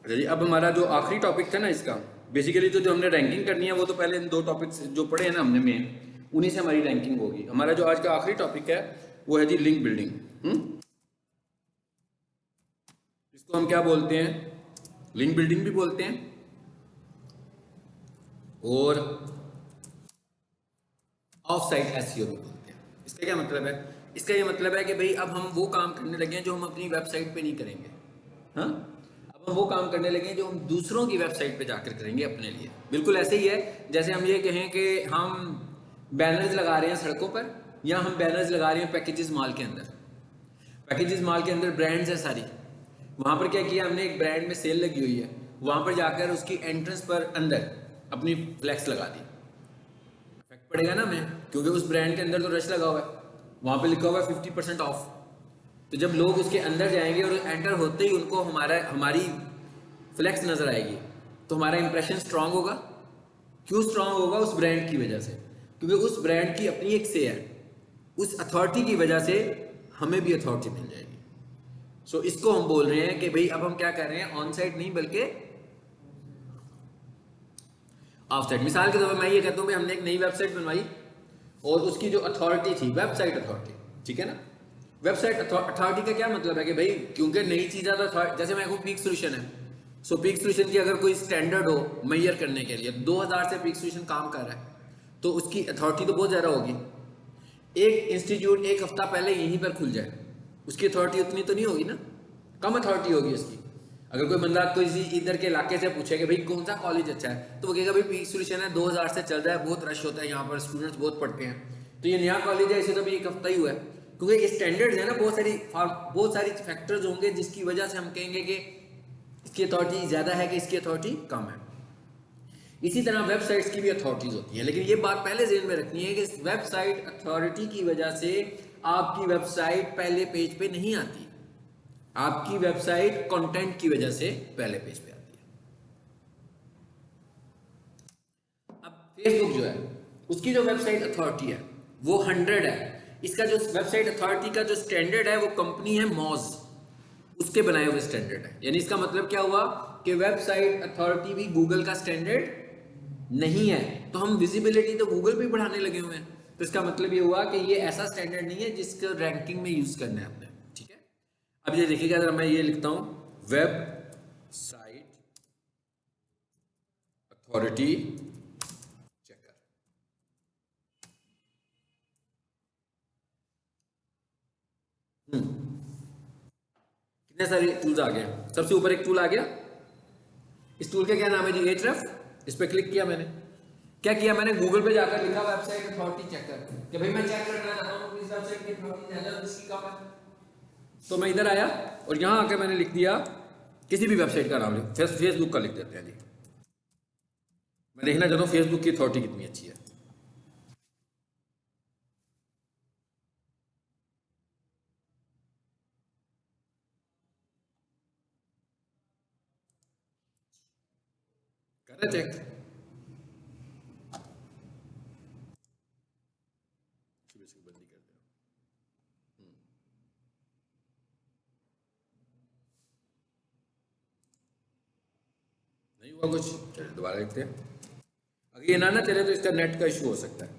अच्छा जी, अब हमारा जो आखिरी टॉपिक था ना इसका, बेसिकली तो जो हमने रैंकिंग करनी है वो तो पहले इन दो टॉपिक्स जो पढ़े हैं ना हमने मेन, उन्हीं से हमारी रैंकिंग होगी। हमारा जो आज का आखिरी टॉपिक है वो है जी लिंक बिल्डिंग। इसको हम क्या बोलते हैं? लिंक बिल्डिंग भी बोलते हैं और ऑफ साइट एसईओ भी बोलते हैं। इसका क्या मतलब है? इसका ये मतलब है कि भाई अब हम वो काम करने लगे हैं जो हम अपनी वेबसाइट पे नहीं करेंगे। हाँ, अब हम वो काम करने लगे हैं जो हम दूसरों की वेबसाइट पे जाकर करेंगे अपने लिए। बिल्कुल ऐसे ही है जैसे हम ये कहें कि हम बैनर्स लगा रहे हैं सड़कों पर, या हम बैनर्स लगा रहे हैं पैकेजेस मॉल के अंदर। पैकेजेस मॉल के अंदर ब्रांड्स है सारी, वहां पर क्या किया हमने, एक ब्रांड में सेल लगी हुई है, वहां पर जाकर उसकी एंट्रेंस पर अंदर अपनी फ्लैक्स लगा दी। इफेक्ट पड़ेगा ना हमें, क्योंकि उस ब्रांड के अंदर तो रश लगा हुआ है, वहां पे लिखा हुआ है 50% ऑफ। तो जब लोग उसके अंदर जाएंगे और एंटर होते ही उनको हमारी फ्लैक्स नजर आएगी, तो हमारा इंप्रेशन स्ट्रांग होगा। क्यों स्ट्रांग होगा? उस ब्रांड की वजह से, क्योंकि उस ब्रांड की अपनी एक से है, उस अथॉरिटी की वजह से हमें भी अथॉरिटी मिल जाएगी। सो इसको हम बोल रहे हैं कि भाई अब हम क्या कर रहे हैं, ऑन साइट नहीं बल्कि ऑफ साइट। मिसाल के तौर पर मैं ये कहता हूँ हमने एक नई वेबसाइट बनवाई और उसकी जो अथॉरिटी थी, वेबसाइट अथॉरिटी, ठीक है ना। वेबसाइट अथॉरिटी का क्या मतलब है कि भाई क्योंकि नई चीज़ है तो जैसे मैं कहूँ पीक सोल्यूशन है, सो पीक सोल्यूशन की अगर कोई स्टैंडर्ड हो मैयर करने के लिए, 2000 से पीक सोल्यूशन काम कर रहा है तो उसकी अथॉरिटी तो बहुत ज़्यादा होगी। एक इंस्टीट्यूट एक हफ्ता पहले यहीं पर खुल जाए, उसकी अथॉरिटी उतनी तो नहीं होगी ना, कम अथॉरिटी होगी उसकी। अगर कोई बंदा किसी इधर के इलाके से पूछे कि भाई कौन सा कॉलेज अच्छा है, तो वो कहेगा भाई पीक सोल्यूशन है, 2000 से चल रहा है, बहुत रश होता है यहाँ पर, स्टूडेंट्स बहुत पढ़ते हैं, तो ये नया कॉलेज है, इसे तो भी एक हफ्ता ही हुआ है। क्योंकि ये स्टैंडर्ड्स है ना, बहुत सारी फैक्टर्स होंगे जिसकी वजह से हम कहेंगे कि इसकी अथॉरिटी ज़्यादा है कि इसकी अथॉरिटी कम है। इसी तरह वेबसाइट्स की भी अथॉरिटीज होती हैं, लेकिन ये बात पहले ज़हन में रखनी है कि वेबसाइट अथॉरिटी की वजह से आपकी वेबसाइट पहले पेज पे नहीं आती, आपकी वेबसाइट कंटेंट की वजह से पहले पेज पे आती है। अब फेसबुक जो है उसकी जो वेबसाइट अथॉरिटी है वो 100 है। इसका जो वेबसाइट अथॉरिटी का जो स्टैंडर्ड है वो कंपनी है मॉज, उसके बनाए हुए स्टैंडर्ड है। यानी इसका मतलब क्या हुआ कि वेबसाइट अथॉरिटी भी गूगल का स्टैंडर्ड नहीं है, तो हम विजिबिलिटी तो गूगल पे बढ़ाने लगे हुए हैं। तो इसका मतलब ये हुआ कि ये ऐसा स्टैंडर्ड नहीं है जिसको रैंकिंग में यूज करना है आपने, ठीक है। अब ये देखिएगा, अगर मैं ये लिखता हूं वेब साइट अथॉरिटी चेकर, कितने सारे टूल्स आ गए। सबसे ऊपर एक टूल आ गया, इस टूल का क्या नाम है जी, एचरेफ। इस पर क्लिक किया मैंने, क्या किया मैंने, गूगल पे जाकर लिखा वेबसाइट अथॉरिटी चेकर, कि भाई मैं चेक करना चाहता हूं किस वेबसाइट की अथॉरिटी ज्यादा किसकी कम है। तो मैं इधर आया और यहां आकर मैंने लिख दिया किसी भी वेबसाइट का नाम, लिख फेसबुक का लिख देते हैं जी। मैं देखना चाहता हूं फेसबुक की अथॉरिटी कितनी अच्छी है। कर रहे चेक, बंदी कर दे, नहीं हुआ कुछ, चलिए दोबारा लिखते हैं। अगर ये ना चले तो इसका नेट का इशू हो सकता है,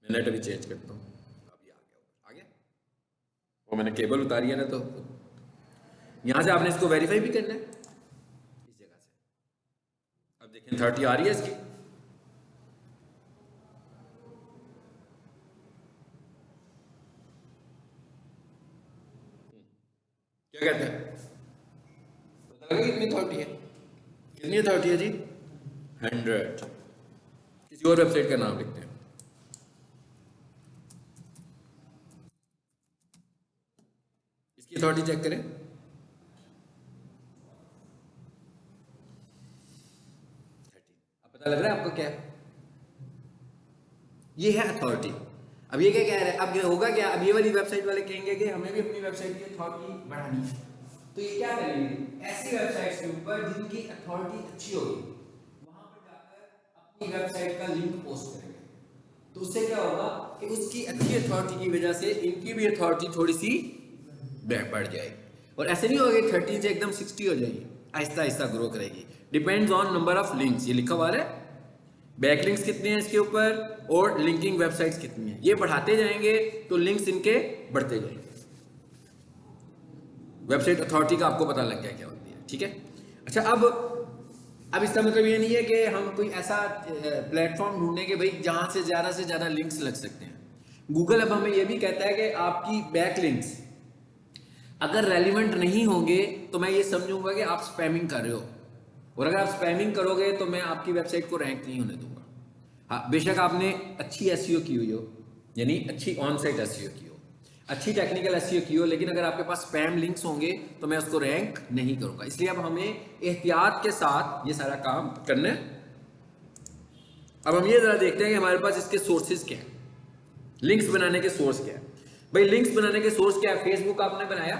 मैं नेट अभी चेंज करता हूँ। अभी आ गया, आ गया, वो मैंने केबल उतारी है ना, तो यहां से आपने इसको वेरीफाई भी करना है इस जगह से। अब देखें 30 आ रही है इसकी, क्या कहते हैं, पता लगा कितनी अथॉरिटी है, कितनी अथॉरिटी है जी, 100। किसी और वेबसाइट का नाम लिखते हैं, इसकी अथॉरिटी चेक करें। अब पता लग रहा है आपको क्या है, ये है अथॉरिटी। अब ये क्या कह रहे हैं, अब ये होगा क्या, अब ये वाली वेबसाइट वाले कहेंगे कि हमें भी अपनी वेबसाइट की अथॉरिटी बढ़ानी है, तो ये क्या करेंगे, ऐसी वेबसाइट्स के ऊपर जिनकी अथॉरिटी अच्छी होगी वहां पर जाकर अपनी वेबसाइट का लिंक पोस्ट करेंगे। तो उससे क्या होगा कि उसकी अच्छी अथॉरिटी की वजह से इनकी भी अथॉरिटी थोड़ी सी बढ़ जाएगी। और ऐसे नहीं होगा कि 30 से एकदम 60 हो जाएगी, आहिस्ता आहिस्ता ग्रो करेगी। Depends on number of links, ये लिखा हुआ है बैकलिंक्स कितने हैं इसके ऊपर और लिंकिंग वेबसाइट्स कितनी हैं, ये बढ़ाते जाएंगे तो लिंक्स इनके बढ़ते जाएंगे। वेबसाइट अथॉरिटी का आपको पता लग गया क्या होती है, ठीक है। अच्छा, अब इसका मतलब ये नहीं है कि हम कोई ऐसा प्लेटफॉर्म ढूंढें कि भाई जहां से ज़्यादा लिंक्स लग सकते हैं। गूगल अब हमें ये भी कहता है कि आपकी बैक लिंक्स अगर रेलिवेंट नहीं होंगे तो मैं ये समझूंगा कि आप स्पैमिंग कर रहे हो, और अगर आप स्पैमिंग करोगे तो मैं आपकी वेबसाइट को रैंक नहीं होने दूंगा। हाँ, बेशक आपने अच्छी एसईओ की हुई हो, यानी अच्छी ऑन साइट एसईओ की हो, अच्छी टेक्निकल एसईओ की हो, लेकिन अगर आपके पास स्पैम लिंक्स होंगे तो मैं उसको रैंक नहीं करूंगा। इसलिए अब हमें एहतियात के साथ ये सारा काम करना है। अब हम ये जरा देखते हैं कि हमारे पास इसके सोर्सेज क्या है, लिंक्स बनाने के सोर्स क्या है। भाई लिंक्स बनाने के सोर्स क्या है? फेसबुक आपने बनाया,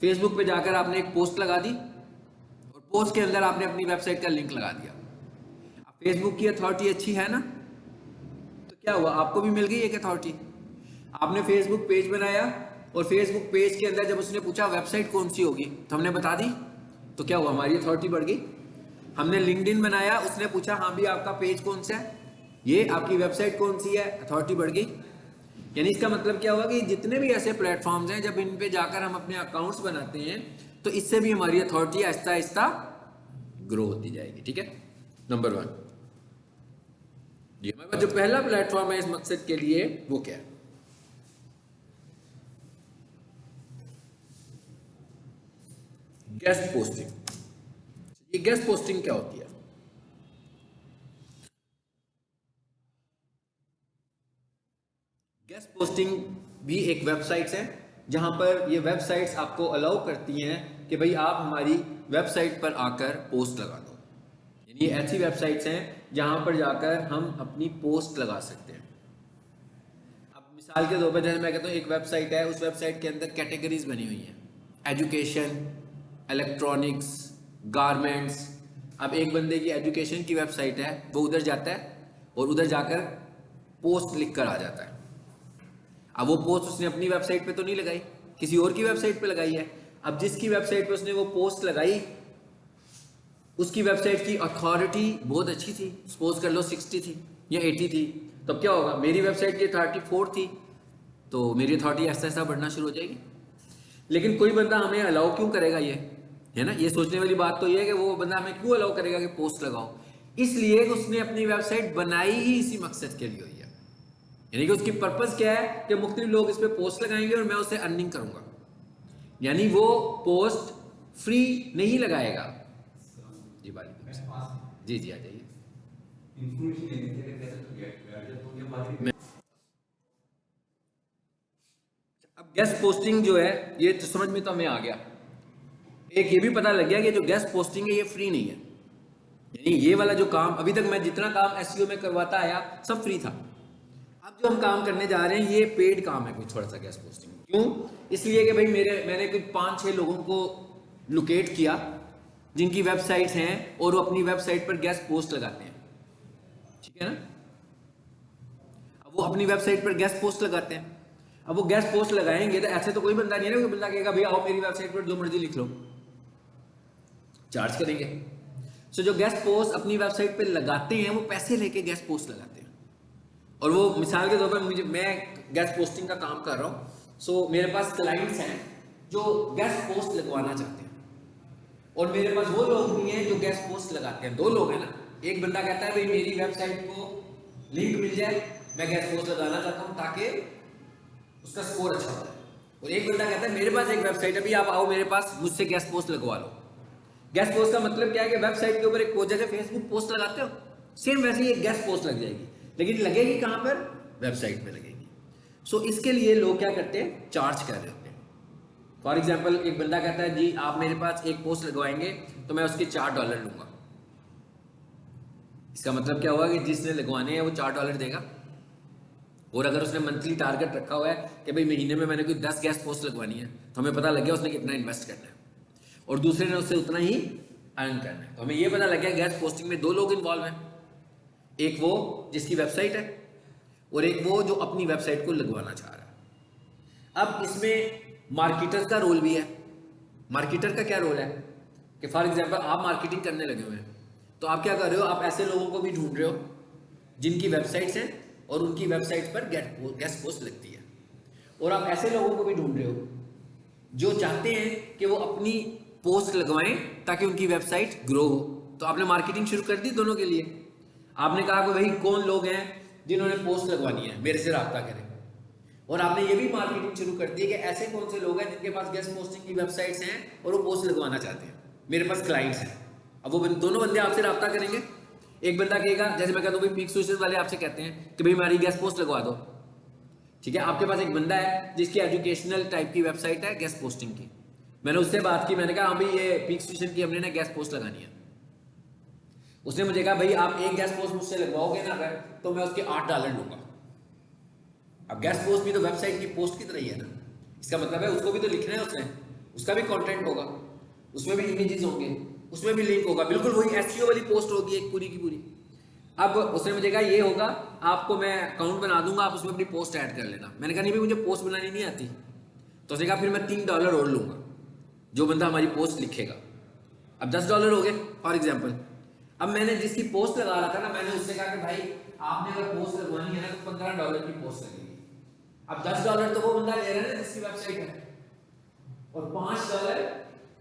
फेसबुक पे जाकर आपने एक पोस्ट लगा दी और पोस्ट के अंदर आपने अपनी वेबसाइट का लिंक लगा दिया। अब फेसबुक की अथॉरिटी अच्छी है ना, तो क्या हुआ, आपको भी मिल गई एक अथॉरिटी। आपने फेसबुक पेज बनाया और फेसबुक पेज के अंदर जब उसने पूछा वेबसाइट कौन सी होगी तो हमने बता दी, तो क्या हुआ, हमारी अथॉरिटी बढ़ गई। हमने लिंक्डइन बनाया, उसने पूछा हाँ भी आपका पेज कौन सा है, ये आपकी वेबसाइट कौन सी है, अथॉरिटी बढ़ गई। यानी इसका मतलब क्या हुआ कि जितने भी ऐसे प्लेटफॉर्म्स हैं जब इन पे जाकर हम अपने अकाउंट्स बनाते हैं तो इससे भी हमारी अथॉरिटी आहिस्ता आहिस्ता ग्रो होती जाएगी, ठीक है। नंबर 1, ये हमारे पास जो पहला प्लेटफॉर्म है इस मकसद के लिए वो क्या है? Guest posting. ये गेस्ट पोस्टिंग क्या होती है? गेस्ट पोस्टिंग भी एक वेबसाइट्स है जहां पर ये वेबसाइट्स आपको अलाउ करती हैं कि भाई आप हमारी वेबसाइट पर आकर पोस्ट लगा दो। यानी ये ऐसी वेबसाइट्स हैं जहां पर जाकर हम अपनी पोस्ट लगा सकते हैं। अब मिसाल के तौर पर जैसे मैं कहता हूँ एक वेबसाइट है, उस वेबसाइट के अंदर कैटेगरीज बनी हुई हैं, एजुकेशन, इलेक्ट्रॉनिक्स, गारमेंट्स। अब एक बंदे की एजुकेशन की वेबसाइट है, वो उधर जाता है और उधर जाकर पोस्ट लिख कर आ जाता है। अब वो पोस्ट उसने अपनी वेबसाइट पे तो नहीं लगाई, किसी और की वेबसाइट पे लगाई है। अब जिसकी वेबसाइट पे उसने वो पोस्ट लगाई उसकी वेबसाइट की अथॉरिटी बहुत अच्छी थी, सपोज कर लो 60 थी या 80 थी, तब क्या होगा, मेरी वेबसाइट की 34 थी तो मेरी अथॉरिटी ऐसा ऐसा बढ़ना शुरू हो जाएगी। लेकिन कोई बंदा हमें अलाउ क्यों करेगा, ये है ना, ये सोचने वाली बात तो ये है कि वो बंदा हमें क्यों अलाउ करेगा कि पोस्ट लगाओ। इसलिए कि उसने अपनी वेबसाइट बनाई ही इसी मकसद के लिए हुई है। यानी कि उसकी पर्पस क्या है कि मुख्तलिफ लोग इस पे पोस्ट लगाएंगे और मैं उससे अर्निंग करूंगा। यानी वो पोस्ट फ्री नहीं लगाएगा। जी वालेकुम सलाम। जी जी आ जाइए। अब गेस्ट पोस्टिंग जो है ये तो समझ में तो हमें आ गया। एक ये भी पता लग गया कि जो गेस्ट पोस्टिंग है ये फ्री नहीं है। यानी ये वाला जो काम अभी तक मैं जितना काम एसईओ में करवाता आया सब फ्री था। अब जो हम काम करने जा रहे हैं ये पेड काम है, कुछ थोड़ा सा गेस्ट पोस्टिंग। क्यों? इसलिए कि भाई मैंने कुछ 5-6 लोगों को लोकेट किया जिनकी वेबसाइट्स हैं और वो अपनी वेबसाइट पर गेस्ट पोस्ट लगाते हैं, ठीक है ना। अब वो अपनी वेबसाइट पर गेस्ट पोस्ट लगाते हैं। अब वो गेस्ट पोस्ट लगाएंगे तो ऐसे तो कोई बंदा नहीं है ना, कोई बंदा कहेगा भैया आओ मेरी वेबसाइट पर जो मर्जी लिख लो, चार्ज करेंगे। सो जो गेस्ट पोस्ट अपनी वेबसाइट पे लगाते हैं वो पैसे लेके गेस्ट पोस्ट लगाते हैं। और वो मिसाल के तौर पर मैं गेस्ट पोस्टिंग का काम कर रहा हूँ, सो मेरे पास क्लाइंट्स हैं जो गेस्ट पोस्ट लगवाना चाहते हैं और मेरे पास वो लोग भी हैं जो गेस्ट पोस्ट लगाते हैं। 2 लोग हैं ना, एक बंदा कहता है भाई मेरी वेबसाइट को लिंक मिल जाए, मैं गेस्ट पोस्ट लगाना चाहता हूँ ताकि उसका स्कोर अच्छा हो जाए, और एक बंदा कहता है मेरे पास एक वेबसाइट है, अभी आप आओ मेरे पास मुझसे गेस्ट पोस्ट लगवा लो। गेस्ट पोस्ट का मतलब क्या है कि वेबसाइट के ऊपर एक पोस्ट, जैसे फेसबुक पोस्ट लगाते हो सेम वैसे ही एक गेस्ट पोस्ट लग जाएगी, लेकिन लगेगी कहां पर, वेबसाइट पे लगेगी। सो इसके लिए लोग क्या करते हैं, चार्ज कर रहे होते हैं। फॉर एग्जांपल एक बंदा कहता है जी आप मेरे पास एक पोस्ट लगवाएंगे तो मैं उसके $4 लूंगा। इसका मतलब क्या हुआ कि जिसने लगवाने हैं वो $4 देगा। और अगर उसने मंथली टारगेट रखा हुआ है कि भाई महीने में मैंने कोई 10 गेस्ट पोस्ट लगवानी है तो हमें पता लग गया उसने कितना इन्वेस्ट करना है और दूसरे ने उससे उतना ही अर्न करना है। तो हमें यह पता लग गया गेस्ट पोस्टिंग में 2 लोग इन्वॉल्व हैं, एक वो जिसकी वेबसाइट है और एक वो जो अपनी वेबसाइट को लगवाना चाह रहा है। अब इसमें मार्केटर का रोल भी है। मार्केटर का क्या रोल है कि फॉर एग्जांपल आप मार्केटिंग करने लगे हुए हैं, तो आप क्या कर रहे हो, आप ऐसे लोगों को भी ढूंढ रहे हो जिनकी वेबसाइट्स हैं और उनकी वेबसाइट पर गेस्ट पोस्ट लगती है, और आप ऐसे लोगों को भी ढूंढ रहे हो जो चाहते हैं कि वो अपनी पोस्ट लगवाएं ताकि उनकी वेबसाइट ग्रो हो। तो आपने मार्केटिंग शुरू कर दी दोनों के लिए। आपने कहा कि भाई कौन लोग हैं जिन्होंने पोस्ट लगवानी है, मेरे से रब्ता करें। और आपने ये भी मार्केटिंग शुरू कर दी कि ऐसे कौन से लोग हैं जिनके पास गेस्ट पोस्टिंग की वेबसाइट्स हैं और वो पोस्ट लगवाना चाहते हैं, मेरे पास क्लाइंट्स हैं। अब वो दोनों बंदे आपसे रब्ता करेंगे। एक बंदा कहेगा, जैसे मैं कहता हूँ भाई पीक सोशल वाले आपसे कहते हैं कि भाई हमारी गेस्ट पोस्ट लगवा दो, ठीक है। आपके पास एक बंदा है जिसकी एजुकेशनल टाइप की वेबसाइट है गेस्ट पोस्टिंग की, मैंने उससे बात की, मैंने कहा हाँ भाई ये पीक सोशल की हमने ना गेस्ट पोस्ट लगानी है। उसने मुझे कहा भाई आप एक गेस्ट पोस्ट मुझसे लगवाओगे ना अगर, तो मैं उसके $8 लूंगा। अब गेस्ट पोस्ट भी तो वेबसाइट की पोस्ट की तरह ही है ना, इसका मतलब है उसको भी तो लिखना है, उसने उसका भी कंटेंट होगा, उसमें भी इमेजेस होंगे, उसमें भी लिंक होगा, बिल्कुल वही एसईओ वाली पोस्ट होगी एक पूरी की पूरी। अब उसने मुझे कहा ये होगा, आपको मैं अकाउंट बना दूंगा, आप उसमें अपनी पोस्ट ऐड कर लेना। मैंने कहा नहीं भाई मुझे पोस्ट बनानी नहीं आती। तो उसने कहा फिर मैं $3 और लूंगा जो बंदा हमारी पोस्ट लिखेगा। अब $10 हो गए फॉर एग्जाम्पल। अब मैंने जिसकी पोस्ट लगा रहा था ना, मैंने उससे कहा कि भाई आपने अगर पोस्ट लगवानी है ना तो $15 की पोस्ट लगेगी। अब $10 तो वो बंदा ले रहा है ना जिसकी वेबसाइट है, और $5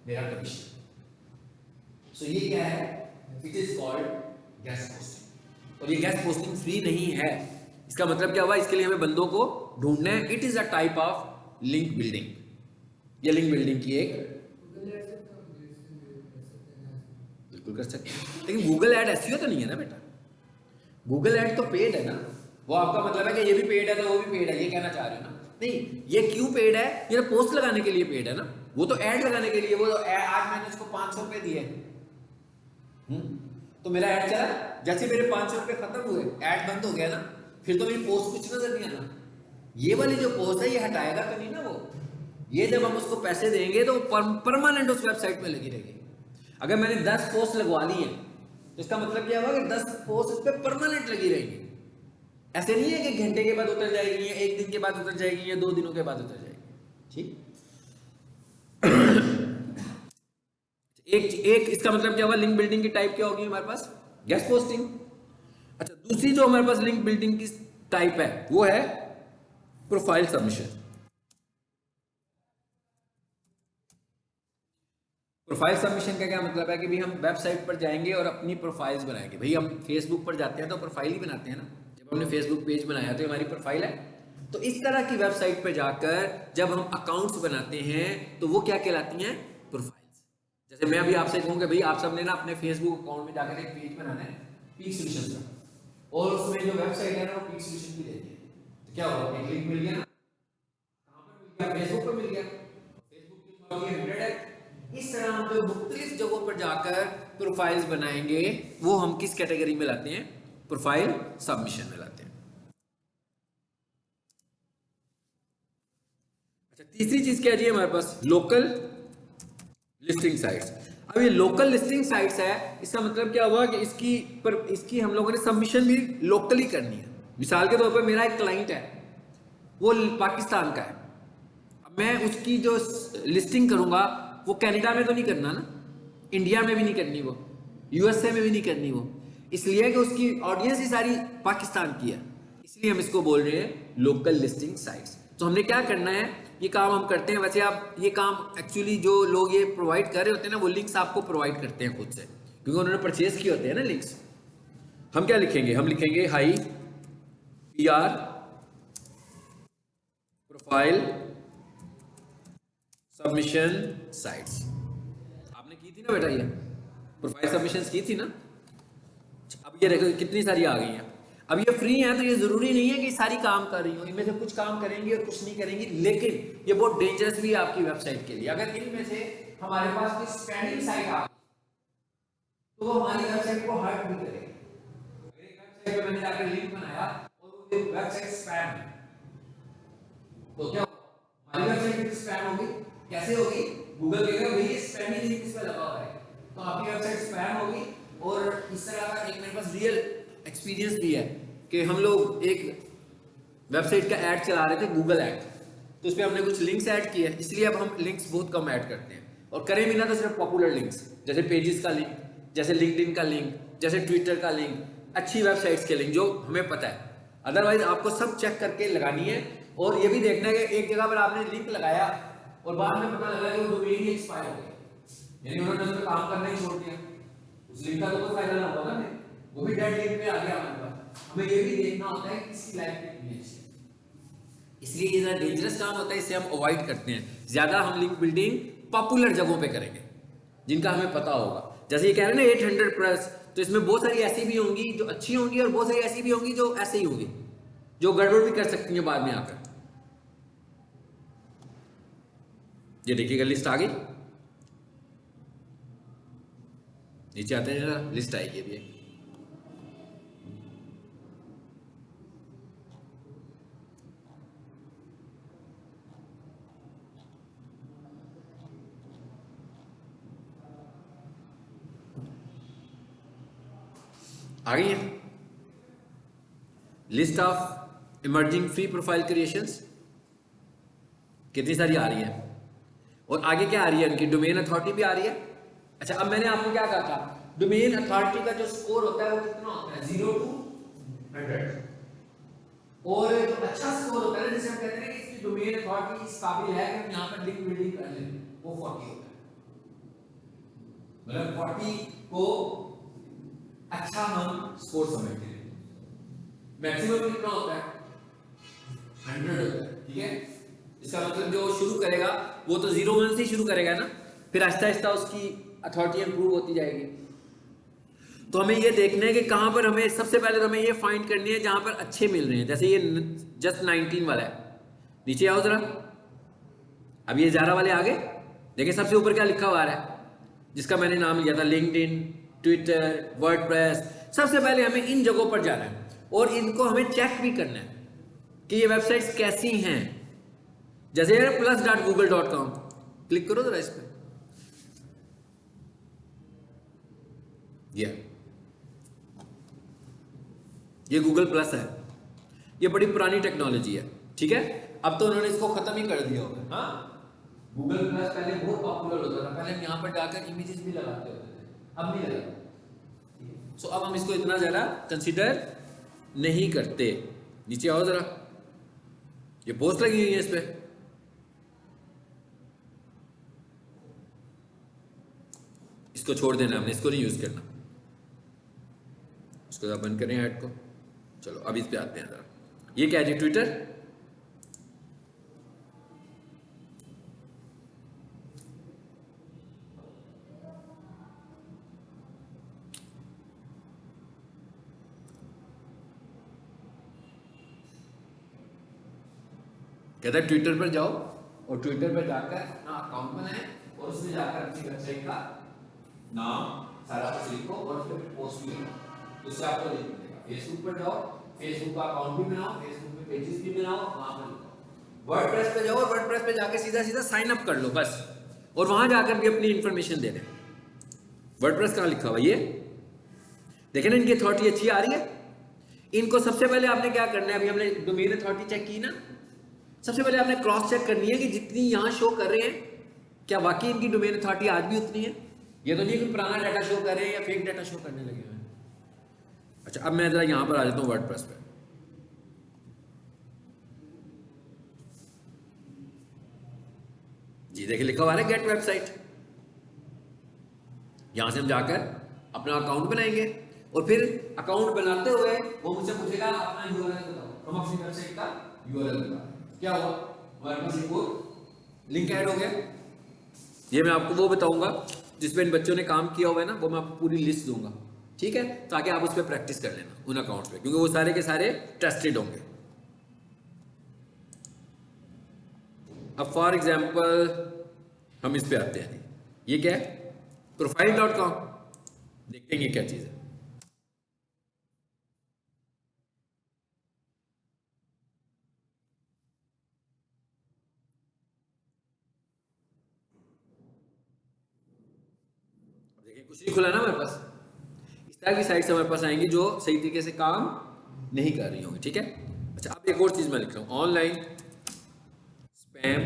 मेरा कमीशन। सो ये क्या है, it is called guest posting. और ये गेस्ट पोस्टिंग फ्री नहीं है। इसका मतलब क्या हुआ, इसके लिए हमें बंदों को ढूंढना है। It is a type of link building. ये लिंक बिल्डिंग की एक बिल्कुल कर सकते हैं, लेकिन गूगल ऐड एसईओ तो नहीं है ना बेटा। गूगल ऐड तो पेड है ना, वो आपका मतलब है कि ये भी पेड है तो वो भी पेड है, ये कहना चाह रहे हो ना? नहीं, ये क्यों पेड है, ये पोस्ट लगाने के लिए पेड है ना, वो तो ऐड लगाने के लिए। वो आज मैंने उसको ₹500 दिए, तो मेरा ऐड चला, जैसे मेरे ₹500 खत्म हुए ऐड बंद हो गया ना, फिर तो मेरी पोस्ट कुछ नजर नहीं आना। ये वाली जो पोस्ट है ये हटाएगा तो नहीं ना वो, ये जब हम उसको पैसे देंगे तो परमानेंट उस वेबसाइट में लगी रहेगी। अगर मैंने 10 पोस्ट लगवा ली है तो इसका मतलब क्या हुआ कि 10 पोस्ट उस पर परमानेंट लगी रहेगी। ऐसे नहीं है कि घंटे के बाद उतर जाएगी, या 1 दिन के बाद उतर जाएगी, या 2 दिनों के बाद उतर जाएगी। ठीक, एक इसका मतलब क्या हुआ, लिंक बिल्डिंग की टाइप क्या होगी हमारे पास, गेस्ट पोस्टिंग। अच्छा, दूसरी जो हमारे पास लिंक बिल्डिंग की टाइप है वो है प्रोफाइल सबमिशन। प्रोफाइल सबमिशन का क्या मतलब है कि भाई हम वेबसाइट पर जाएंगे और अपनी प्रोफाइल्स बनाएंगे। भाई हम फेसबुक पर जाते हैं तो प्रोफाइल ही बनाते हैं ना, जब हमने फेसबुक पेज बनाया तो हमारी प्रोफाइल है। तो इस तरह की वेबसाइट पर जाकर जब हम अकाउंट्स बनाते हैं तो वो क्या कहलाती हैं, प्रोफाइल्स। जैसे मैं अभी आपसे कहूँ कि भाई आप सबने ना अपने फेसबुक अकाउंट में जाकर एक पेज बनाना है पीक सोल्यूशन का, और उसमें जो वेबसाइट है ना वो पीक सोल्यूशन की देनी है, तो क्या होगा, एक लिंक मिल गया ना, कहाँ पर मिल गया, फेसबुक पर मिल गया, फेसबुक की 100 है। इस तरह हम जो मुख्तलिफ जगहों पर जाकर प्रोफाइल्स बनाएंगे वो हम किस कैटेगरी में लाते हैं, प्रोफाइल सबमिशन में लाते हैं। अच्छा, तीसरी चीज क्या है हमारे पास, लोकल लिस्टिंग साइट्स। अब ये लोकल लिस्टिंग साइट्स है, इसका मतलब क्या हुआ कि इसकी हम लोगों ने सबमिशन भी लोकली करनी है। मिसाल के तौर पर मेरा एक क्लाइंट है, वो पाकिस्तान का है, अब मैं उसकी जो लिस्टिंग करूंगा वो कनाडा में तो नहीं करना ना, इंडिया में भी नहीं करनी, वो यूएसए में भी नहीं करनी, वो इसलिए कि उसकी ऑडियंस ही सारी पाकिस्तान की है, इसलिए हम इसको बोल रहे हैं लोकल लिस्टिंग साइट्स। तो हमने क्या करना है, ये काम हम करते हैं। वैसे आप ये काम एक्चुअली जो लोग ये प्रोवाइड कर रहे होते हैं ना, वो लिंक्स आपको प्रोवाइड करते हैं खुद से, क्योंकि उन्होंने परचेज किए होते हैं ना लिंक्स। हम क्या लिखेंगे, हम लिखेंगे high PR profile submission sites. आपने की थी ना बेटा, ये प्रोफाइल सबमिशंस की थी ना। अब ये देखो कितनी सारी आ गई हैं। अब ये फ्री है तो ये जरूरी नहीं है कि सारी काम कर रही हो, इनमें से कुछ काम करेंगी और कुछ नहीं करेंगी, लेकिन ये बहुत डेंजरस भी है आपकी वेबसाइट के लिए। अगर इनमें से हमारे पास कोई स्पैमिंग साइट आ तो वो हमारी वेबसाइट को हर्ट भी करेगी। अगर एक वेबसाइट पे मैंने जाकर लिंक बनाया और वो वेबसाइट स्पैम है तो क्या हमारी वेबसाइट स्पैम होगी, कैसे होगी, गूगल कहेगा भाई ये स्पैमी लिंक इस पे लगा हुआ है, तो आपकी वेबसाइट स्पैम होगी। और इस तरह का एक मेरे पास रियल एक्सपीरियंस भी है कि हम लोग एक वेबसाइट का ऐड चला रहे थे, गूगल ऐड, तो उसमें हमने कुछ लिंक्स ऐड किए, इसलिए अब हम लिंक्स बहुत कम ऐड करते हैं। और करें भी ना तो सिर्फ पॉपुलर लिंक्स, जैसे पेजेस का लिंक, जैसे लिंक्डइन का लिंक, जैसे ट्विटर का लिंक, अच्छी वेबसाइट्स के लिंक जो हमें पता है। अदरवाइज आपको सब चेक करके लगानी है, और ये भी देखना है कि एक जगह पर आपने लिंक लगाया और बाद में पता लगा कि वो डोमेन ही एक्सपायर हो गया, यानी उन्होंने उसमें काम करना ही छोड़ दिया, उस लिंक का तो कोई फायदा ना होगा ना, वो भी डेड लिंक पे आ गया हमारे पास। हमें ये भी देखना होता है कि इसकी लाइफ कितनी अच्छी है, इसलिए ये ज़्यादा डेंजरस काम होता है, इससे हम अवॉइड करते हैं। ज़्यादा हम लिंक बिल्डिंग पॉपुलर जगहों पे करेंगे जिनका हमें पता होगा। जैसे ये कह रहे हैं ना 800 प्लस, तो इसमें बहुत सारी ऐसी भी होंगी जो अच्छी होंगी और बहुत सारी ऐसी भी होंगी जो ऐसे ही होंगी, जो गड़बड़ भी कर सकती हैं बाद में आकर। ये देखिएगा लिस्ट आ गई, नीचे आते हैं जरा, लिस्ट आएगी अभी आ गई है list of emerging free profile creations, कितनी सारी आ रही है। और आगे क्या आ रही है, इनकी डोमेन अथॉरिटी भी आ रही है। अच्छा, अब मैंने आपको क्या कहा था, डोमेन अथॉरिटी का जो स्कोर होता है वो कितना होता है, 0 to 100। और जो अच्छा स्कोर होता है जिसे हम कहते हैं कि इसकी डोमेन अथॉरिटी इस काबिल है कि हम यहाँ पर लिंक बिल्डिंग कर लें, वो 40 होता है। मतलब 40 को अच्छा हम स्कोर समझते हैं। मैक्सिमम कितना होता है, 100 होता है, ठीक है। इसका मतलब जो शुरू करेगा वो तो 0 1 से ही शुरू करेगा ना, फिर आहिस्ता आहिस्ता उसकी अथॉरिटी इंप्रूव होती जाएगी। तो हमें ये देखना है कि कहां पर हमें सबसे पहले तो हमें ये फाइंड करनी है जहां पर अच्छे मिल रहे हैं। जैसे ये जस्ट 19 वाला है, नीचे आओ जरा, अब ये 11 वाले आगे देखिए, सबसे ऊपर क्या लिखा हुआ है जिसका मैंने नाम लिया था, लिंक्डइन, ट्विटर, वर्डप्रेस। सबसे पहले हमें इन जगहों पर जाना है और इनको हमें चेक भी करना है कि ये वेबसाइट्स कैसी हैं। जैसे plus.google.com, क्लिक करो जरा इस पर, ये गूगल प्लस है, ये बड़ी पुरानी टेक्नोलॉजी है, ठीक है। अब तो उन्होंने इसको खत्म ही कर दिया होगा। हाँ, गूगल प्लस पहले बहुत पॉपुलर होता था, पहले हम यहाँ पर जाकर इमेजेस भी लगाते होते थे, अब नहीं लगाते। सो अब हम इसको इतना ज़्यादा कंसिडर नहीं करते। नीचे आओ जरा, ये पोस्ट लगी हुई है इस पर, इसको छोड़ देना, हमने इसको नहीं यूज़ करना, इसको बंद करें ऐड को। चलो अब इस पे आते हैं जरा, ये क्या है, ट्विटर। कहता है ट्विटर पर जाओ और ट्विटर पर जाकर अपना अकाउंट बनाए और उसमें जाकर अपनी वेबसाइट का नाम सारा कुछ लिखो और उस पर पोस्ट भी करो, उससे आपको लिंक मिलेगा। फेसबुक पर जाओ, फेसबुक का अकाउंट भी बनाओ, फेसबुक पे पेजेस भी बनाओ, वहां पर लिखो। वर्डप्रेस पे जाओ और वर्डप्रेस पे जाकर सीधा सीधा साइन अप कर लो बस, और वहां जाकर भी अपनी इंफॉर्मेशन दे दें। वर्डप्रेस कहाँ लिखा हुआ, ये देखें ना, इनकी अथॉरिटी अच्छी आ रही है। इनको सबसे पहले आपने क्या करना है, अभी हमने डोमेन अथॉरिटी चेक की ना, सबसे पहले आपने क्रॉस चेक करनी है कि जितनी यहां शो कर रहे हैं क्या वाकई इनकी डोमेन अथॉरिटी आज भी उतनी है। ये तो नहीं कि पुराना डाटा शो कर रहे हैं या फेक डाटा शो करने लगे हैं। अच्छा, अब मैं जरा यहां पर आ जाता हूं वर्डप्रेस पे। जी देखिए लिखा हुआ है गेट वेबसाइट, यहां से हम जाकर अपना अकाउंट बनाएंगे और फिर अकाउंट बनाते हुए वो मुझसे पूछेगा अपना यूआरएल बताओ, हम अपनी वेबसाइट का यूआरएल बताओ। क्या हुआ, हमारे पास एक लिंक ऐड हो गया। ये मैं आपको वो बताऊंगा जिसपे इन बच्चों ने काम किया हुआ है ना, वो मैं आपको पूरी लिस्ट दूंगा, ठीक है, ताकि आप उस पर प्रैक्टिस कर लेना उन अकाउंट्स पे, क्योंकि वो सारे के सारे ट्रस्टेड होंगे। अब फॉर एग्जाम्पल हम इस पे आते हैं, ये क्या है, प्रोफाइल.com, देखते हैं ये क्या चीज है। देखिए कुछ नहीं खुला ना हमारे पास, इस तरह की साइट्स हमारे पास आएंगी जो सही तरीके से काम नहीं कर रही होंगी, ठीक है। अच्छा, अब एक और चीज मैं लिख रहा हूं, online spam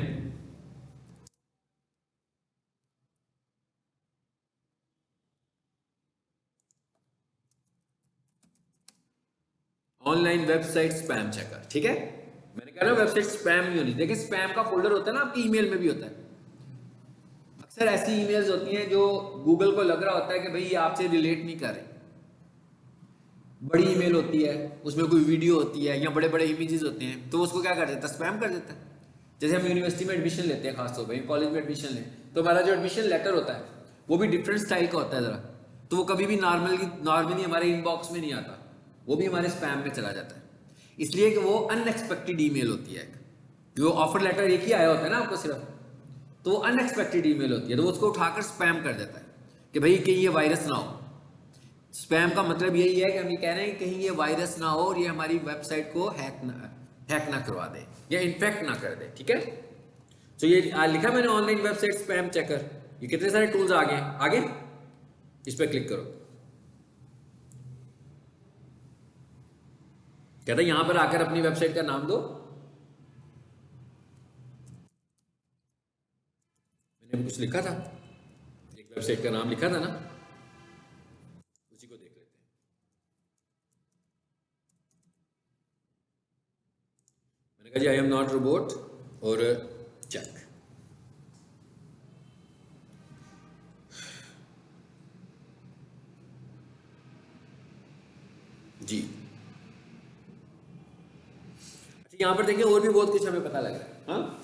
online website spam checker, ठीक है। मैंने कहा ना वेबसाइट स्पैम नहीं होनी। देखिए स्पैम का फोल्डर होता है ना आपकी ईमेल में भी होता है। अक्सर ऐसी ईमेल्स होती हैं जो गूगल को लग रहा होता है कि भाई ये आपसे रिलेट नहीं कर रही, बड़ी ईमेल होती है, उसमें कोई वीडियो होती है या बड़े बड़े इमेजेस होते हैं, तो उसको क्या कर देता है, स्पैम कर देता है। जैसे हम यूनिवर्सिटी में एडमिशन लेते हैं, खासतौर पर कॉलेज में एडमिशन लें, तो हमारा जो एडमिशन लेटर होता है वो भी डिफरेंट स्टाइल का होता है ज़रा, तो वो कभी भी नॉर्मली हमारे इनबॉक्स में नहीं आता, वो भी हमारे स्पैम में चला जाता है। इसलिए कि वो अनएक्सपेक्टेड ईमेल होती है। जो ऑफर लेटर एक ही आया होता है ना आपको सिर्फ, तो वो अनएक्सपेक्टेड ईमेल होती है, तो वो उसको उठाकर स्पैम कर देता है कि भाई कहीं ये वायरस ना हो। स्पैम का मतलब यही है कि हम ये कह रहे हैं कि कहीं ये वायरस ना हो और ये हमारी वेबसाइट को हैक ना करवा दे या इन्फेक्ट ना कर दे, ठीक है। तो ये लिखा मैंने ऑनलाइन वेबसाइट स्पैम चेकर। ये कितने सारे टूल्स आ गए, आगे इस पर क्लिक करो। कहता है यहां पर आकर अपनी वेबसाइट का नाम दो। मैंने कुछ लिखा था, एक वेबसाइट का नाम लिखा था ना, उसी को देख लेते हैं। मैंने कहा जी आई एम नॉट रोबोट और चेक। जी अच्छा, यहां पर देखिए और भी बहुत कुछ हमें पता लग रहा है। हाँ,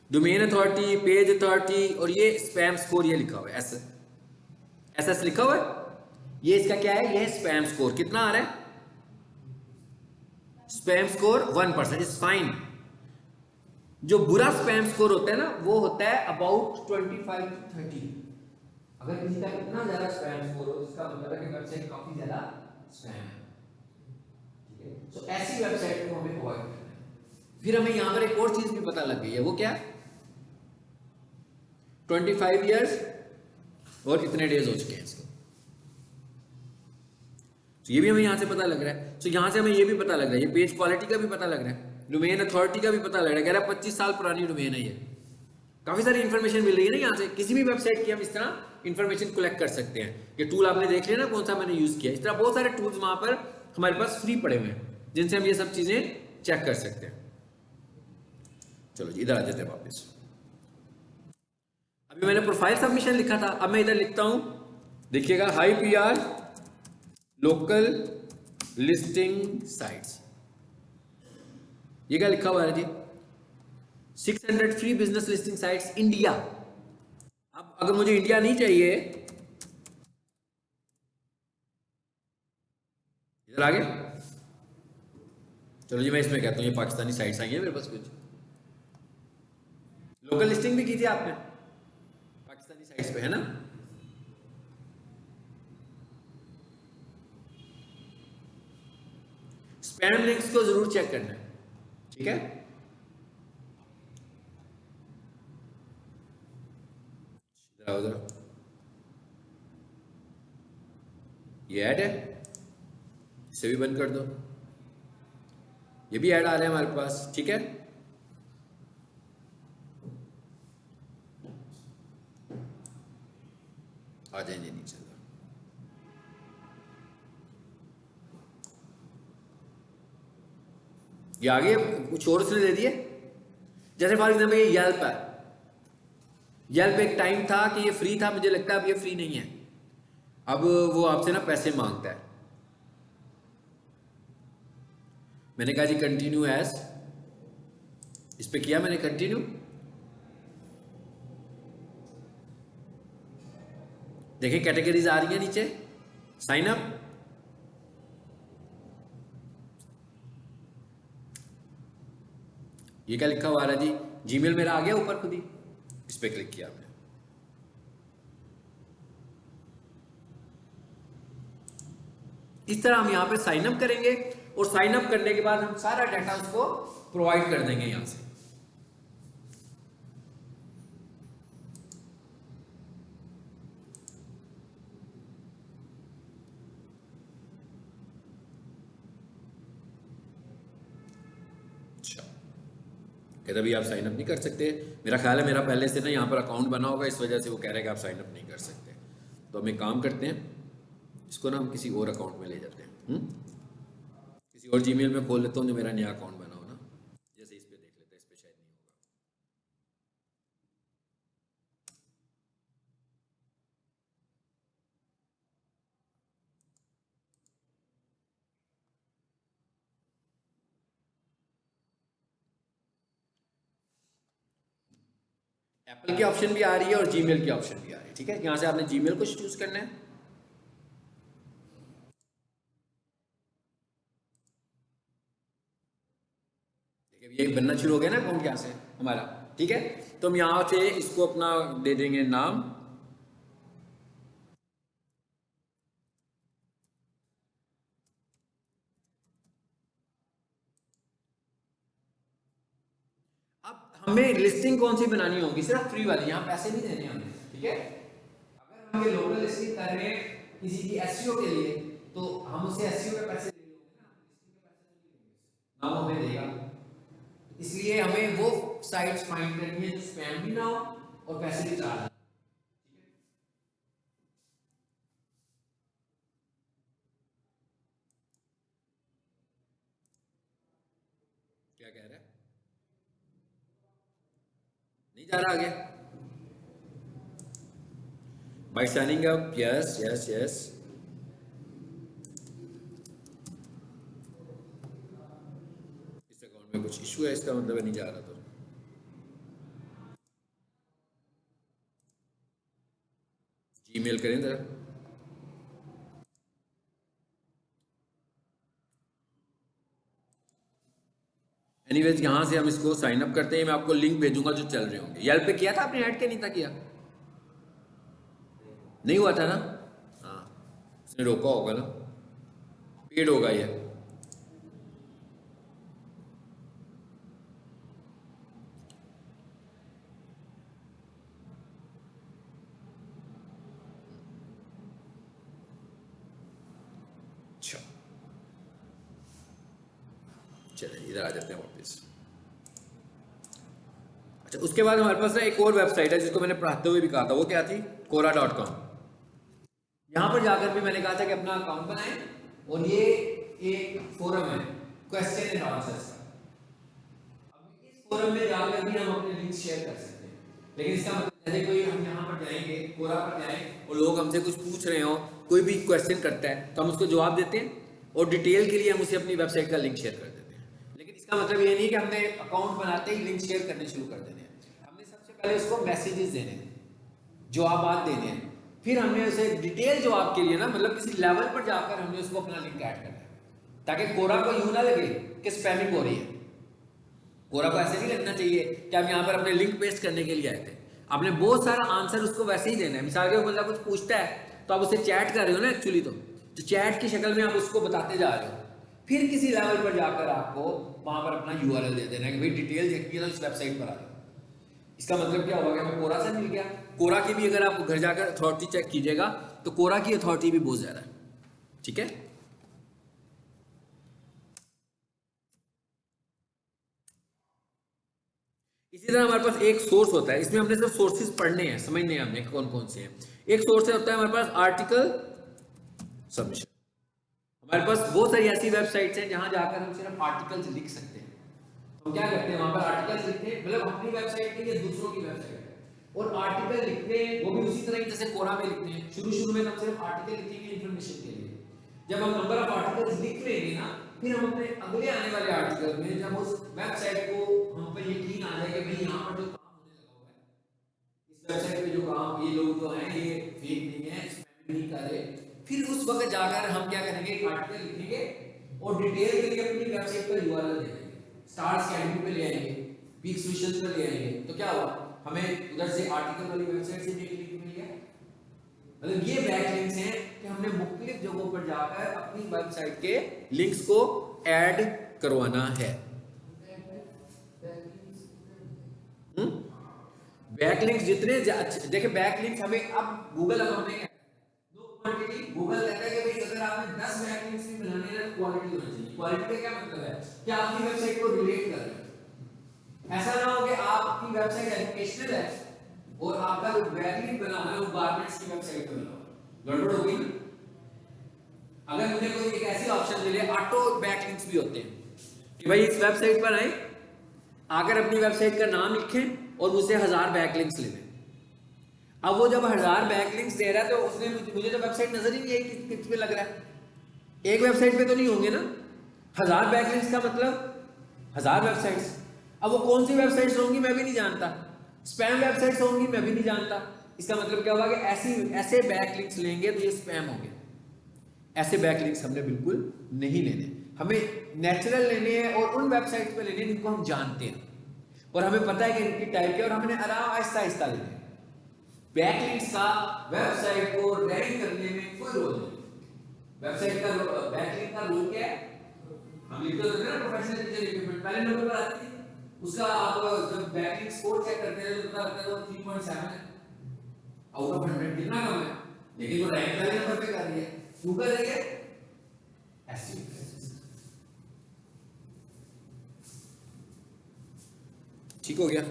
डोमेन अथॉरिटी, पेज अथॉरिटी, और ये स्पैम स्कोर ये लिखा हुआ है, एस लिखा हुआ है। ये इसका क्या है, ये स्पैम स्कोर कितना आ रहा है, स्पैम स्कोर 1%, इज फाइन। जो बुरा स्पैम स्कोर होता है ना वो होता है अबाउट 25 to 30। अगर किसी का इतना ज्यादा स्पैम स्कोर हो इसका मतलब है कि वेबसाइट काफी ज्यादा स्पैम है, ठीक है। तो ऐसी वेबसाइट को हमें अवॉइड करना है। फिर हमें यहां पर एक और चीज भी पता लग गई है, वो क्या, 25 ईयर्स और इतने डेज हो चुके हैं इसको, तो ये भी हमें यहां से पता लग रहा है। तो यहां से हमें ये भी पता लग रहा है, ये पेज क्वालिटी का भी पता लग रहा है, डोमेन अथॉरिटी का भी पता लग रहा है, कह रहा है 25 साल पुरानी डोमेन है ये। काफी सारी इंफॉर्मेशन मिल रही है ना यहाँ से, किसी भी वेबसाइट की हम इस तरह इंफॉर्मेशन कलेक्ट कर सकते हैं। ये टूल आपने देख लिया ना कौन सा मैंने यूज किया, इस तरह बहुत सारे टूल्स वहां पर हमारे पास फ्री पड़े हुए हैं जिनसे हम ये सब चीजें चेक कर सकते हैं। चलो जी इधर आ जाते हैं वापस। अभी मैंने प्रोफाइल सबमिशन लिखा था, अब मैं इधर लिखता हूं, देखिएगा high PR local listing sites. ये क्या लिखा हुआ है जी, 600 free business listing sites India. अब अगर मुझे इंडिया नहीं चाहिए, इधर आगे, चलो जी मैं इसमें कहता हूं ये पाकिस्तानी साइट्स आई है मेरे पास कुछ। लोकल लिस्टिंग भी की थी आपने पाकिस्तानी साइट्स पे, है ना। स्पैम लिंक्स को जरूर चेक करना है, ठीक है। उधर ये ऐड है, इसे भी बंद कर दो, ये भी ऐड आ रहे हैं हमारे पास, ठीक है। आ जाएंगे नीचे, ये आगे कुछ और उसने दे दिए। जैसे फॉर एग्जाम्पल ये येल्प है, येल्प एक टाइम था कि ये फ्री था, मुझे लगता है अब ये फ्री नहीं है, अब वो आपसे ना पैसे मांगता है। मैंने कहा जी कंटिन्यू एज, इस पे किया मैंने कंटिन्यू, देखिए कैटेगरीज आ रही है नीचे, साइन अप, ये क्या लिखा हुआ है जी, जीमेल मेरा आ गया ऊपर खुद ही, इस पे क्लिक किया आपने। इस तरह हम यहां पे साइन अप करेंगे और साइन अप करने के बाद हम सारा डाटा उसको प्रोवाइड कर देंगे यहां से। कहता भी आप साइन अप नहीं कर सकते, मेरा ख्याल है मेरा पहले से ना यहाँ पर अकाउंट बना होगा, इस वजह से वो कह रहा है कि आप साइन अप नहीं कर सकते। तो हम एक काम करते हैं, इसको ना हम किसी और अकाउंट में ले जाते हैं। किसी और जीमेल में खोल लेता हूँ जो मेरा नया अकाउंट बना हो ना, जैसे इस पे देख लेते हैं, इस पे शायद नहीं होगा। एप्पल की ऑप्शन भी आ रही है और जीमेल की ऑप्शन भी आ रही है, ठीक है। यहाँ से आपने जीमेल को चूज करना है। देखिए ये बनना शुरू हो गया ना अकाउंट यहाँ से हमारा, ठीक है। तो हम यहाँ से इसको अपना दे देंगे नाम, अब हमें लिस्टिंग कौन सी बनानी होगी, सिर्फ फ्री वाली, यहाँ पैसे नहीं देने हमें, ठीक है। अगर हम ये लोकल लिस्टिंग कर रहे हैं किसी की एसईओ के लिए, तो हम उसे एसईओ के पैसे दे देंगे ना, लिस्टिंग के पैसे तो नहीं देंगे, ना वो हमें देगा। इसलिए हमें वो साइट्स फाइंड करनी है जो स्पैम भी ना हो और पैसे भी चार्ज। क्या कह रहा है, नहीं जा रहा आगे। By signing up, yes yes yes. इस अकाउंट में कुछ इशू है, इसका मतलब नहीं जा रहा। तो जीमेल करें जरा। एनीवेज यहाँ से हम इसको साइन अप करते हैं। मैं आपको लिंक भेजूंगा जो चल रहे होंगे। येल्प पे किया था आपने ऐड, के नहीं था किया, नहीं हुआ था ना, हाँ उसने रोका होगा ना, पेड होगा ये। अच्छा चलिए इधर आ जाते हैं वापस। अच्छा उसके बाद हमारे पास ना एक और वेबसाइट है जिसको मैंने पढ़ाते हुए भी कहा था, वो क्या थी, Quora.com। यहाँ पर जाकर भी मैंने कहा था कि अपना अकाउंट बनाएं, और ये एक फोरम है क्वेश्चन एंड आंसर्स का। अब इस फोरम में जाकर भी हम अपने लिंक शेयर कर सकते हैं, लेकिन इसका मतलब जैसे कोई हम यहाँ पर जाएंगे, Quora पर जाएं और लोग हमसे कुछ पूछ रहे हो, कोई भी क्वेश्चन करता है तो हम उसको जवाब देते हैं, और डिटेल के लिए हम उसे अपनी वेबसाइट का लिंक शेयर कर देते हैं। लेकिन इसका मतलब ये नहीं कि हमने अकाउंट बनाते ही लिंक शेयर करने शुरू कर देने हैं। हमने सबसे पहले उसको मैसेजेस देने हैं, जवाब देने हैं, फिर हमने उसे डिटेल जवाब के लिए ना, मतलब किसी लेवल पर जाकर हमने उसको अपना लिंक ऐड करना है, ताकि कोरा को यूं ना लगे कि स्पैमिंग हो रही है। कोरा को ऐसे नहीं लगना चाहिए कि हम यहाँ पर अपने लिंक पेस्ट करने के लिए आए थे। आपने बहुत सारा आंसर उसको वैसे ही देना है। मिसाल के बंदा कुछ पूछता है तो आप उसे चैट कर रहे हो ना एक्चुअली, तो चैट की शक्ल में आप उसको बताते जा रहे हो, फिर किसी लेवल पर जाकर आपको वहां पर अपना यूआरएल दे देना है कि भाई डिटेल देखिए तो इस वेबसाइट पर आ जाओ। इसका मतलब क्या होगा कि हमें कोरा से मिल गया। कोरा की भी अगर आप घर जाकर अथॉरिटी चेक कीजिएगा तो कोरा की अथॉरिटी भी बहुत ज्यादा है, ठीक है। इसी तरह हमारे पास एक सोर्स होता है, इसमें हमने सिर्फ सोर्सेज पढ़ने हैं, समझने हैं हमने कौन कौन से हैं। एक सोर्स होता है हमारे पास आर्टिकल सबमिशन। हमारे पास बहुत सारी ऐसी वेबसाइट्स हैं जहां जाकर हम सिर्फ आर्टिकल्स लिख सकते हैं। हम क्या करते हैं, वहां पर आर्टिकल्स लिखते हैं, मतलब अपनी वेबसाइट के लिए दूसरों की वेबसाइट है, और आर्टिकल लिखते हैं वो भी उसी तरह जैसे कोरा में लिखते हैं। शुरू में हम सिर्फ आर्टिकल लिखेंगे इन्फॉर्मेशन के लिए। जब हम नंबर ऑफ आर्टिकल्स लिख लेंगे ना, फिर हम अपने अगले आने वाले आर्टिकल में जब उस वेबसाइट को हम पर यकीन आ जाए कि भाई यहाँ पर जो काम होने लगा हुआ है, इस वेबसाइट पे जो काम, ये लोग जो हैं ये फेक नहीं है, स्पैम नहीं कर रहे, फिर उस वक्त जाकर हम क्या करेंगे, एक आर्टिकल लिखेंगे और डिटेल के लिए अपनी वेबसाइट पर यूआरएल दे देंगे, स्टार स्कैनिंग पे ले आएंगे, पीक सोल्यूशंस पे ले आएंगे। तो क्या हुआ, हमें उधर से आर्टिकल वाली वेबसाइट से भी एक लिंक मिल गया। मतलब ये बैकलिंक्स हैं कि हमने मुख्तलिफ जगहों पर जाकर अपनी वेबसाइट के लिंक्स को ऐड करवाना है। बैकलिंक्स जितने देखिए, बैकलिंक्स हमें अब गूगल अकाउंट में दो क्वांटिटी, गूगल कहता है कि भाई अगर आपने 10 बैकलिंक्स भी बनाने हैं तो क्वालिटी होनी चाहिए। क्वालिटी का क्या मतलब है कि आपकी वेबसाइट को रिलेट कर रहे हैं। ऐसा ना हो कि आपकी वेबसाइट एजुकेशनल है और आपका जो बैकलिंक बना हुआ है वो गारमेंट्स की वेबसाइट पे बना हुआ है, गड़बड़ होगी ना। अगर मुझे कोई एक ऐसी ऑप्शन मिले, ऑटो बैकलिंक्स भी होते हैं कि भाई इस वेबसाइट पर आए, आकर अपनी वेबसाइट का नाम लिखें और मुझसे 1000 बैकलिंक्स ले लें। अब वो जब 1000 बैकलिंक्स दे रहा है तो उसने मुझे तो वेबसाइट नजर ही नहीं आई किस पे लग रहा है। एक वेबसाइट पे तो नहीं होंगे ना 1000 बैकलिंक्स का मतलब 1000 वेबसाइट्स। अब वो कौन सी वेबसाइट्स होंगी मैं भी नहीं जानता, स्पैम वेबसाइट्स होंगी मैं भी नहीं जानता। इसका मतलब क्या होगा कि ऐसे बैकलिंक्स लेंगे तो ये स्पैम होंगे। ऐसे बैकलिंक्स हमने बिल्कुल नहीं लेने, हमें नेचुरल लेने हैं और उन वेबसाइट पे लेने हैं जिनको हम जानते हैं और हमें पता है कि इनकी टाइप क्या, और हमने आराम आहिस्ता आहिस्ता लेने हैं। बैकलिंक्स का वेबसाइट को रैंक करने में कोई रोल नहीं। वेबसाइट का बैकलिंक का रोल क्या है, हम लिखते होते हैं ना प्रोफेशनल टीचर इक्विपमेंट पहले नंबर पर आती है, उसका आप जब बैकलिंक स्कोर चेक करते हैं तो पता लगता है वो 3.7 है आउट ऑफ 100, कितना कम है, लेकिन वो रैंक पहले नंबर पे कर रही है। क्यों कर रही है? एसईओ। ठीक हो गया,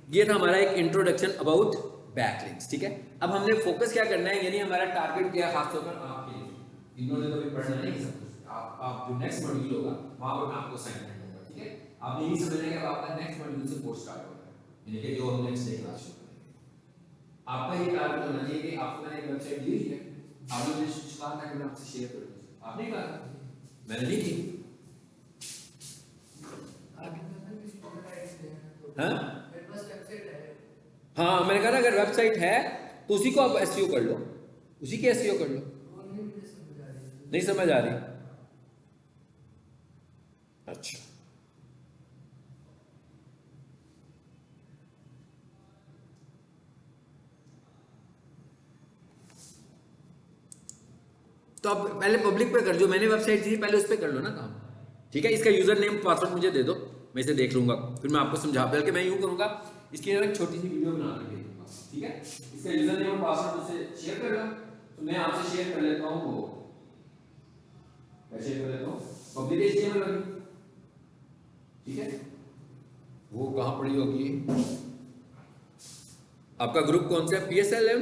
ये था हमारा एक इंट्रोडक्शन अबाउट बैकलिंक्स। ठीक है, अब हमने फोकस क्या करना है, यानी हमारा टारगेट क्या है, खासतौर पर आपके लिए, इन्होंने तो भी पढ़ना नहीं सब कुछ, आप जो नेक्स्ट मॉड्यूल होगा वहां पर आपको असाइनमेंट होगा। ठीक है, आप यही समझना है कि आपका नेक्स्ट मॉड्यूल से कोर्स स्टार्ट होगा, यानी कि जो हम नेक्स्ट डे क्लास शुरू करेंगे। आपका ये टारगेट होना चाहिए कि आपको मैंने एक वेबसाइट दी है, आपने मुझे कहा था कि मैं आपसे शेयर करूं, आपने कहा, मैंने नहीं की। हाँ मैंने कहा ना अगर वेबसाइट है तो उसी को आप एसईओ कर लो, उसी के एसईओ कर लो। नहीं समझ आ रही? अच्छा, तो अब पहले पब्लिक पे कर, जो मैंने वेबसाइट दी पहले उस पे कर लो ना काम। ठीक है, इसका यूजर नेम पासवर्ड मुझे दे दो, मैं इसे देख लूंगा, फिर मैं आपको समझा, बल्कि मैं यूं करूंगा, इसकी एक छोटी सी वीडियो बना के भेजूंगा। ठीक है, इसका यूजर नेम और पासवर्ड मुझसे शेयर कर लो, तो मैं आपसे शेयर कर लेता हूँ वो, शेयर कर लेता हूँ पब्लिक एचटीएमएल वाली। ठीक है, वो कहाँ पड़ी होगी, आपका ग्रुप कौन सा है, PSLM